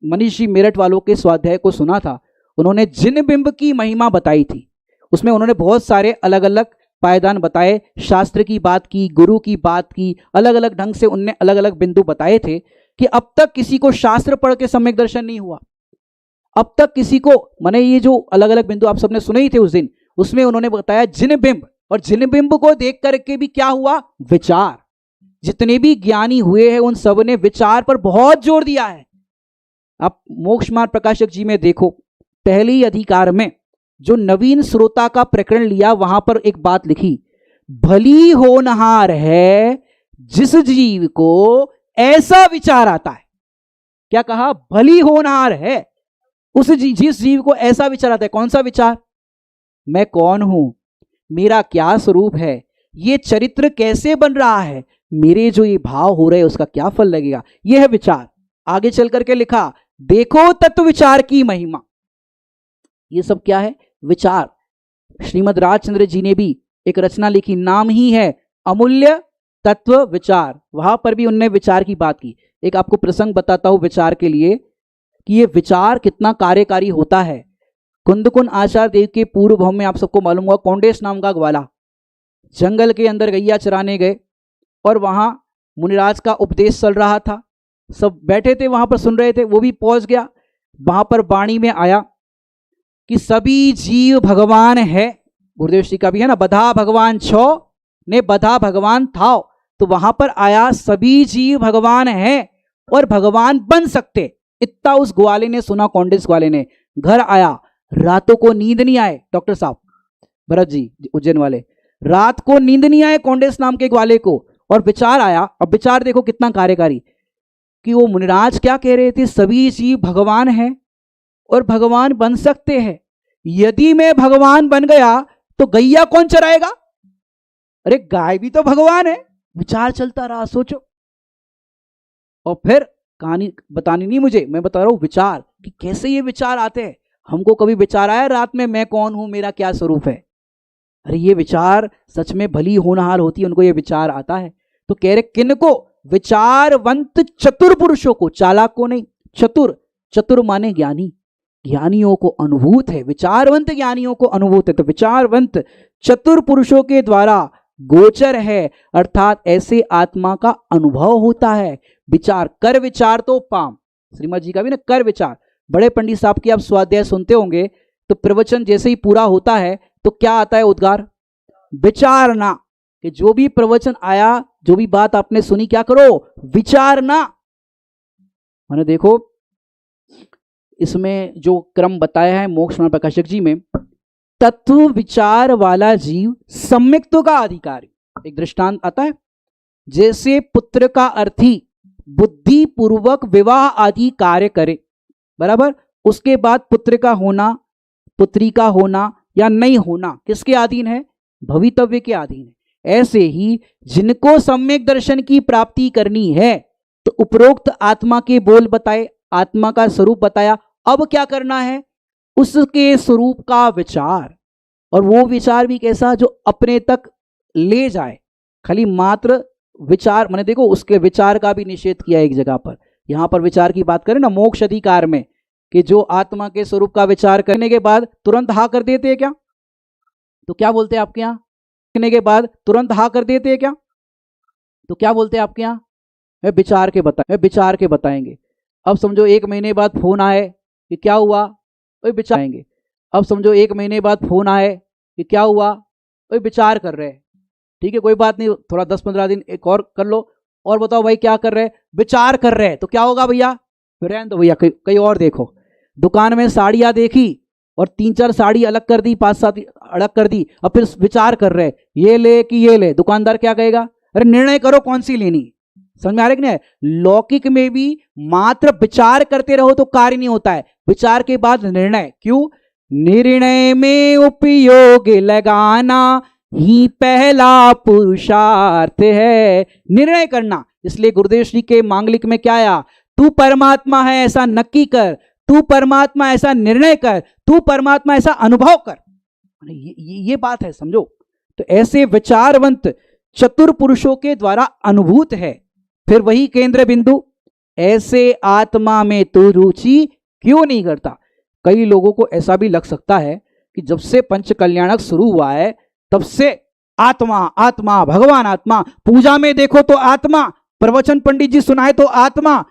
Speaker 1: मनीष जी मेरठ वालों के स्वाध्याय को सुना था, उन्होंने जिन बिंब की महिमा बताई थी, उसमें उन्होंने बहुत सारे अलग अलग पायदान बताए, शास्त्र की बात की, गुरु की बात की, अलग अलग ढंग से उनने अलग अलग बिंदु बताए थे कि अब तक किसी को शास्त्र पढ़ के सम्यक दर्शन नहीं हुआ। अब तक किसी को, माने ये जो अलग अलग बिंदु आप सबने सुने ही थे उस दिन, उसमें उन्होंने बताया जिन बिंब, और जिन बिंब को देख करके भी क्या हुआ, विचार। जितने भी ज्ञानी हुए हैं उन सब ने विचार पर बहुत जोर दिया है। आप मोक्ष मार्ग प्रकाशक जी में देखो, पहले ही अधिकार में जो नवीन श्रोता का प्रकरण लिया, वहां पर एक बात लिखी, भली होनहार है जिस जीव को ऐसा विचार आता है। क्या कहा, भली होनहार है उस जिस जीव को ऐसा विचार आता है। कौन सा विचार, मैं कौन हूं, मेरा क्या स्वरूप है, ये चरित्र कैसे बन रहा है, मेरे जो ये भाव हो रहे हैं उसका क्या फल लगेगा, यह है विचार। आगे चल करके लिखा, देखो तत्व विचार की महिमा। ये सब क्या है, विचार। श्रीमद राजचंद्र जी ने भी एक रचना लिखी, नाम ही है अमूल्य तत्व विचार। वहां पर भी उनने विचार की बात की। एक आपको प्रसंग बताता हूं विचार के लिए कि ये विचार कितना कार्यकारी होता है। कुंदकुन आचार्य देव के पूर्व भव में आप सबको मालूम हुआ, कौंडेस नाम का ग्वाला जंगल के अंदर गैया चराने गए और वहां मुनिराज का उपदेश चल रहा था। सब बैठे थे वहां पर सुन रहे थे, वो भी पहुंच गया। वहां पर वाणी में आया कि सभी जीव भगवान है। गुरुदेव श्री का भी है ना, बधा भगवान छो ने बधा भगवान था। तो वहां पर आया सभी जीव भगवान है और भगवान बन सकते। इतना उस ग्वाले ने सुना, कौंडिस ग्वाले ने। घर आया, रातों को नींद नहीं आए। डॉक्टर साहब भरत जी उज्जैन वाले, रात को नींद नहीं आए कौंडिस नाम के ग्वाले को। और विचार आया। अब विचार देखो कितना कार्यकारी, कि वो मुनिराज क्या कह रहे थे, सभी जीव भगवान है और भगवान बन सकते हैं। यदि मैं भगवान बन गया तो गैया कौन चराएगा, अरे गाय भी तो भगवान है। विचार चलता रहा, सोचो। और फिर कहानी बतानी नहीं मुझे, मैं बता रहा हूं विचार कि कैसे ये विचार आते हैं। हमको कभी विचार आया रात में, मैं कौन हूं, मेरा क्या स्वरूप है? अरे ये विचार सच में भली होनहार होती है, उनको ये विचार आता है। तो कह रहे किनको, विचारवंत चतुर पुरुषों को, चालाक को नहीं। चतुर, चतुर माने ज्ञानी, ज्ञानियों को अनुभूत है। विचारवंत ज्ञानियों को अनुभूत है। तो विचारवंत चतुर पुरुषों के द्वारा गोचर है, अर्थात ऐसे आत्मा का अनुभव होता है। विचार कर, विचार तो पाम। श्रीमद जी का भी ना, कर विचार। बड़े पंडित साहब की आप स्वाध्याय सुनते होंगे तो प्रवचन जैसे ही पूरा होता है तो क्या आता है उद्गार, विचारना। कि जो भी प्रवचन आया, जो भी बात आपने सुनी, क्या करो, विचारना। मैंने देखो इसमें जो क्रम बताया है मोक्ष मार्ग प्रकाशक जी में, तत्व विचार वाला जीव सम्यक्त्व का अधिकारी। एक दृष्टांत आता है, जैसे पुत्र का अर्थी बुद्धि पूर्वक विवाह आदि कार्य करे, बराबर, उसके बाद पुत्र का होना, पुत्री का होना या नहीं होना किसके अधीन है, भवितव्य के अधीन है। ऐसे ही जिनको सम्यक दर्शन की प्राप्ति करनी है तो उपरोक्त आत्मा के बोल बताए, आत्मा का स्वरूप बताया। अब क्या करना है, उसके स्वरूप का विचार। और वो विचार भी कैसा, जो अपने तक ले जाए। खाली मात्र विचार, मैंने देखो उसके विचार का भी निषेध किया एक जगह पर। यहां पर विचार की बात करें ना मोक्ष अधिकार में, कि जो आत्मा के स्वरूप का विचार करने के बाद तुरंत हा कर देते हैं क्या, तो क्या बोलते हैं आपके यहां, करने के बाद तुरंत हा कर देते हैं क्या, तो क्या बोलते हैं आपके यहां, मैं विचार के बताएंगे। अब समझो 1 महीने बाद फोन आए कि क्या हुआ, वही विचारेंगे। अब समझो 1 महीने बाद फोन आए कि क्या हुआ, वही विचार कर रहे हैं। ठीक है, कोई बात नहीं, थोड़ा 10-15 दिन एक और कर लो, और बताओ भाई क्या कर रहे हैं, विचार कर रहे हैं। तो क्या होगा भैया, रहने दो भैया, कहीं और देखो। दुकान में साड़ियां देखी और 3-4 साड़ी अलग कर दी, 5-7 अलग कर दी, अब फिर विचार कर रहे हैं ये ले कि ये ले। दुकानदार क्या कहेगा, अरे निर्णय करो कौन सी लेनी। समझ में आ रहा है कि नहीं? लौकिक में भी मात्र विचार करते रहो तो कार्य नहीं होता है, विचार के बाद निर्णय। क्यों, निर्णय में उपयोग लगाना ही पहला पुरुषार्थ है, निर्णय करना। इसलिए गुरुदेव श्री के मांगलिक में क्या आया, तू परमात्मा है ऐसा नक्की कर, तू परमात्मा ऐसा निर्णय कर, तू परमात्मा ऐसा अनुभव कर। ये बात है, समझो। तो ऐसे विचारवंत चतुर पुरुषों के द्वारा अनुभूत है। फिर वही केंद्र बिंदु, ऐसे आत्मा में तू रुचि क्यों नहीं करता। कई लोगों को ऐसा भी लग सकता है कि जब से पंच कल्याणक शुरू हुआ है तब से आत्मा आत्मा, भगवान आत्मा, पूजा में देखो तो आत्मा, प्रवचन पंडित जी सुनाए तो आत्मा,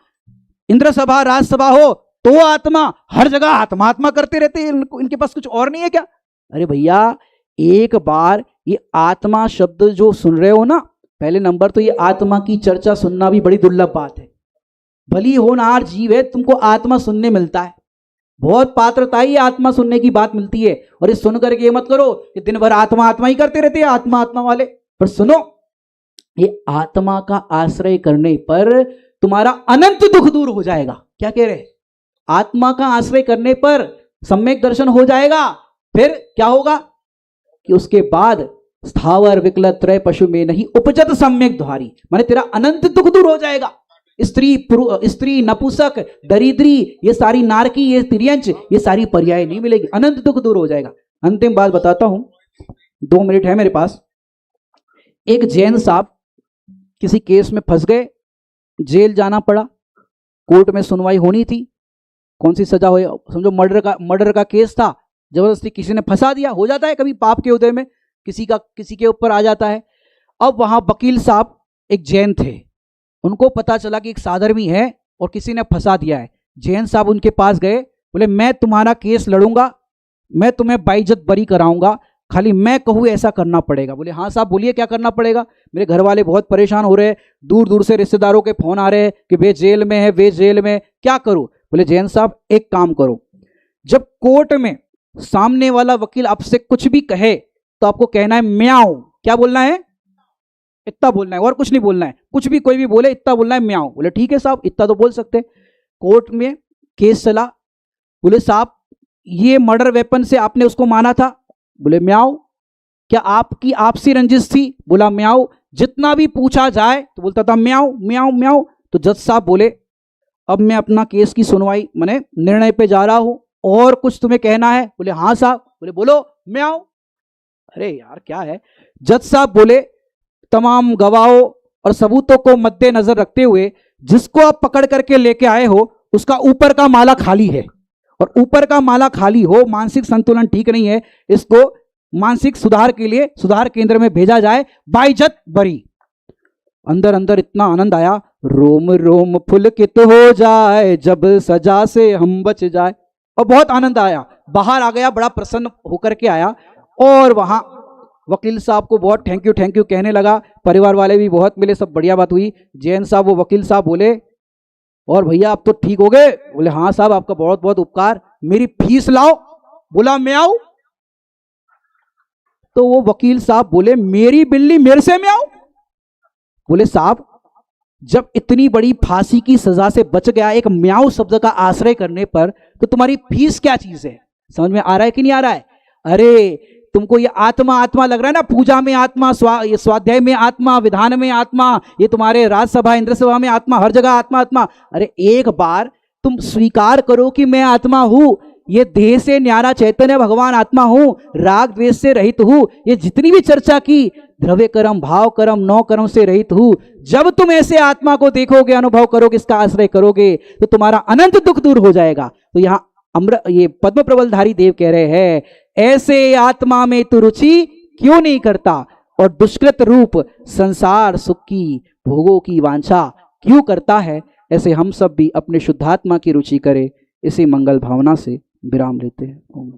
Speaker 1: इंद्र सभा राजसभा हो तो आत्मा, हर जगह आत्मा आत्मा करते रहते हैं। इनके पास कुछ और नहीं है क्या? अरे भैया, एक बार ये आत्मा शब्द जो सुन रहे हो ना, पहले नंबर तो ये आत्मा की चर्चा सुनना भी बड़ी दुर्लभ बात है। भली होनहार जीव है, तुमको आत्मा सुनने मिलता है, बहुत पात्रता ही आत्मा सुनने की बात मिलती है। और ये सुन करके ये मत करो कि दिन भर आत्मा आत्मा ही करते रहते हैं आत्मा आत्मा वाले। पर सुनो, ये आत्मा का आश्रय करने पर तुम्हारा अनंत दुख दूर हो जाएगा। क्या कह रहे? आत्मा का आश्रय करने पर सम्यक दर्शन हो जाएगा। फिर क्या होगा कि उसके बाद स्थावर विकल त्रय पशु में नहीं उपजत सम्यक द्वारी, माने तेरा अनंत दुख दूर हो जाएगा। स्त्री नपुंसक दरिद्री, ये सारी नारकी, ये तिर्यंच, ये सारी पर्याय नहीं मिलेगी, अनंत दुख दूर हो जाएगा। अंतिम बात बताता हूं, 2 मिनट है मेरे पास। एक जैन साहब किसी केस में फंस गए, जेल जाना पड़ा, कोर्ट में सुनवाई होनी थी, कौन सी सजा हो, समझो मर्डर का केस था, जबरदस्ती किसी ने फंसा दिया, हो जाता है कभी पाप के उदय में किसी के ऊपर आ जाता है। अब वहां वकील साहब एक जैन थे, उनको पता चला कि एक साधर्मी है और किसी ने फंसा दिया है। जैन साहब उनके पास गए, बोले मैं तुम्हारा केस लड़ूंगा, मैं तुम्हें बाइज्जत बरी कराऊंगा, खाली मैं कहूँ ऐसा करना पड़ेगा। बोले हाँ साहब बोलिए क्या करना पड़ेगा, मेरे घर वाले बहुत परेशान हो रहे हैं, दूर दूर से रिश्तेदारों के फोन आ रहे हैं कि वे जेल में है, वे जेल में, क्या करूं। बोले जैन साहब एक काम करो, जब कोर्ट में सामने वाला वकील आपसे कुछ भी कहे तो आपको कहना है म्याऊं। क्या बोलना है? इतना बोलना है, और कुछ नहीं बोलना है। कुछ भी कोई भी बोले इतना बोलना है म्याऊं। बोले ठीक है साहब, इतना तो बोल सकते। कोर्ट में केस चला, बोले साहब ये मर्डर वेपन से आपने उसको माना था। बोले म्याऊं। क्या आपकी आपसी रंजिश थी? बोला म्याऊं। जितना भी पूछा जाए तो बोलता था म्याऊं म्याऊं म्याऊं। तो जज साहब बोले अब मैं अपना केस की सुनवाई माने निर्णय पे जा रहा हूं, और कुछ तुम्हें कहना है? बोले हाँ साहब। बोले बोलो म्याऊं। अरे यार क्या है। जज साहब बोले तमाम गवाहों और सबूतों को मद्देनजर रखते हुए जिसको आप पकड़ करके लेके आए हो उसका ऊपर का माला खाली है, और ऊपर का माला खाली हो, मानसिक संतुलन ठीक नहीं है, इसको मानसिक सुधार के लिए सुधार केंद्र में भेजा जाए, बाइज्जत बरी। अंदर अंदर इतना आनंद आया, रोम रोम पुलकित हो जाए जब सजा से हम बच जाए, और बहुत आनंद आया। बाहर आ गया, बड़ा प्रसन्न होकर के आया, और वहां वकील साहब को बहुत थैंक यू कहने लगा। परिवार वाले भी बहुत मिले, सब बढ़िया बात हुई। जैन साहब वो वकील साहब बोले और भैया आप तो ठीक हो गए? बोले हाँ साहब आपका बहुत बहुत उपकार, मेरी फीस लाओ। बोला मैं आऊं। तो वो वकील साहब बोले मेरी बिल्ली मेरे से मैं आऊं? बोले साहब जब इतनी बड़ी फांसी की सजा से बच गया एक म्याऊ शब्द का आश्रय करने पर, तो तुम्हारी फीस क्या चीज है? समझ में आ रहा है कि नहीं आ रहा है? अरे तुमको ये आत्मा आत्मा लग रहा है ना, पूजा में आत्मा, ये स्वाध्याय में आत्मा, विधान में आत्मा, ये तुम्हारे राज्यसभा इंद्र सभा में आत्मा, हर जगह आत्मा आत्मा। अरे एक बार तुम स्वीकार करो कि मैं आत्मा हूं, ये देह से न्यारा चैतन्य भगवान आत्मा हूं, राग द्वेष से रहित हूं, ये जितनी भी चर्चा की द्रव्य कर्म भाव कर्म 9 कर्म से रहित हूं। जब तुम ऐसे आत्मा को देखोगे, अनुभव करोगे, इसका आश्रय करोगे, तो तुम्हारा अनंत दुख दूर हो जाएगा। तो यहां ये पद्म प्रबलधारी देव कह रहे हैं ऐसे आत्मा में तू रुचि क्यों नहीं करता, और दुष्कृत रूप संसार सुख की भोगों की वांछा क्यों करता है। ऐसे हम सब भी अपने शुद्धात्मा की रुचि करें, इसी मंगल भावना से विराम लेते हैं। ओम।